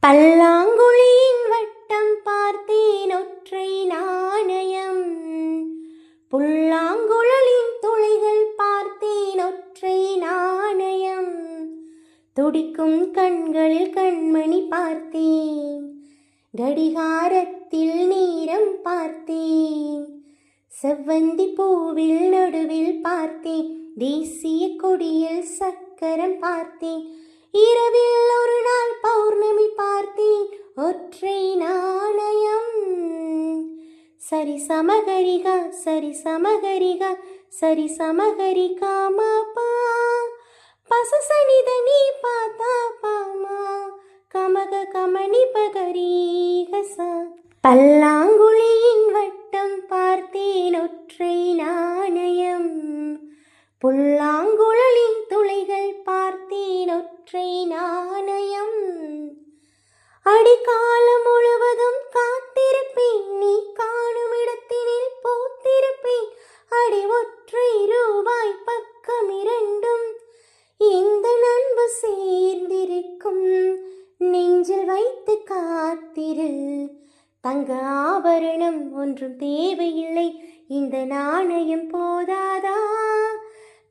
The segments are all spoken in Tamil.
பல்லாங்குழியின் வட்டம் பார்த்தேன் ஒற்றை நாணயம். புல்லாங்குழலின் துளிகள் பார்த்தேன் ஒற்றை நாணயம். துடிக்கும் கண்களில் கண்மணி பார்த்தேன், கடிகாரத்தில் நேரம் பார்த்தேன். செவ்வந்தி பூவில் நடுவில் பார்த்தேன், தேசிய கொடியில் சக்கரம் பார்த்தேன். இரவில் ஒரு நாள் பௌர்ணமி பார்த்தேன் ஒற்றை நாணயம். சரி சமகரிகா சரி சமகரிகா சரி சமகரிகா மாப்பா பசசனிதனி பாத்தா பாமா கமக கமணி பகரீகசா. பல்லாங்குழியின் வட்டம் பார்த்தேன் ஒற்றை நாணயம். புல்லாங்குழலின் துளிகள் பார்த்தேன் ஒற்றை நாணயம். அடிக்காலம் முழுவதும் காத்திருப்பேன், நீ காணும் இடத்தினில் போத்திருப்பேன். அடி ஒற்றை ரூபாய் பக்கம் இரண்டும் இந்த நண்பு சேர்ந்திருக்கும். நெஞ்சில் வைத்து காத்திரு, தங்க ஆபரணம் ஒன்றும் தேவையில்லை, இந்த நாணயம் போதாதா?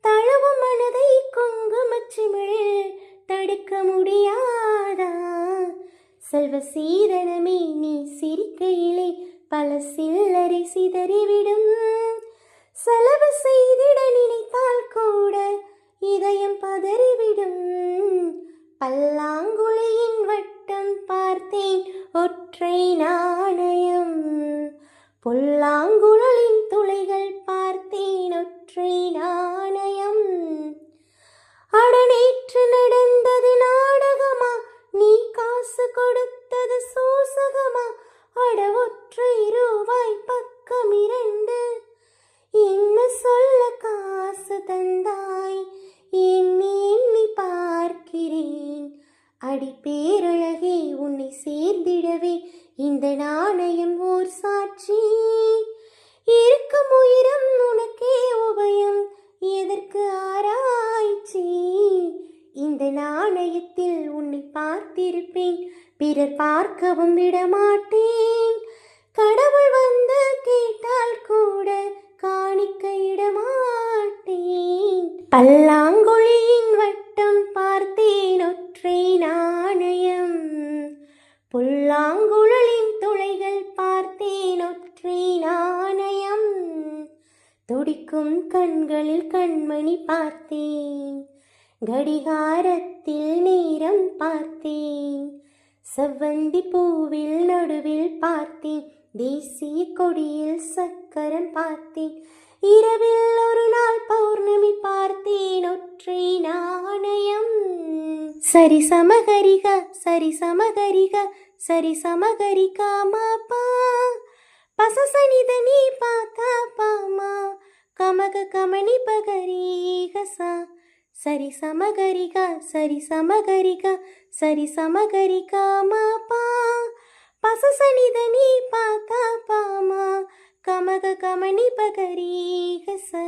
தழுவும் மனதை குங்குமச்சிமிழில் தடுக்க முடியாதா? செல்வ சீதனமே நீ சிரிக்கையிலே பல சில்லறை சிதறிவிடும். செலவு செய்திட நினைத்தால் கூட இதயம் பதறிவிடும். பல்லாங்குழியின் வட்டம் பார்த்தேன் ஒற்றை நாணயம். புல்லாங்குழலின் துளிகள் பார்த்தேன் ஒற்றை நாணயம். அடநேற்று நடந்தது நாடகமா, நீ காசு கொடுத்தது சூசகமா? அட ஒற்றை ரூபாய் பக்கம் இரண்டு, என்ன சொல்ல காசு தந்தாய்? எண்ணி எண்ணி பார்க்கிறேன். அடி பேரழகே உன்னை சேர்ந்திடவே இந்த நாணயம் ஓர் சாட்சி. இருக்கும் உயிரம் உனக்கே உபயம், எதற்கு ஆராய்ச்சி? இந்த நாணயத்தில் உன்னை பார்த்திருப்பேன், பிறர் பார்க்கவும் விடமாட்டேன். கடவுள் வந்து கேட்டால் கூட காணிக்க இடமாட்டேன். பல்லாங்குழியின் வட்டம் பார்த்தேன் ஒற்றை நாணயம். புல்லாங்குழலின் துளைகள் பார்த்தேன் ஒற்றை நாணயம். துடிக்கும் கண்களில் கண்மணி பார்த்தேன், கடிகாரத்தில் நேரம் பார்த்தேன். செவ்வந்தி பூவில் நடுவில் பார்த்தேன், தேசிய கொடியில் சக்கரம் பார்த்தேன். இரவில் ஒரு நாள் பௌர்ணமி பார்த்தேன் ஒற்றை நாணயம். சரி சமகரிகா சரி சமகரிகா சரி சமகரிகா மாப்பா பசசனிதனி பாத்தா பாமா கமக கமணி பகரீகசா. சரி சமகரிகா சரி சமகரிகா சரி சமகரிகா மாப்பா பசசனிதனி பாத்தா பாமா கமக கமணி பகரீகசா.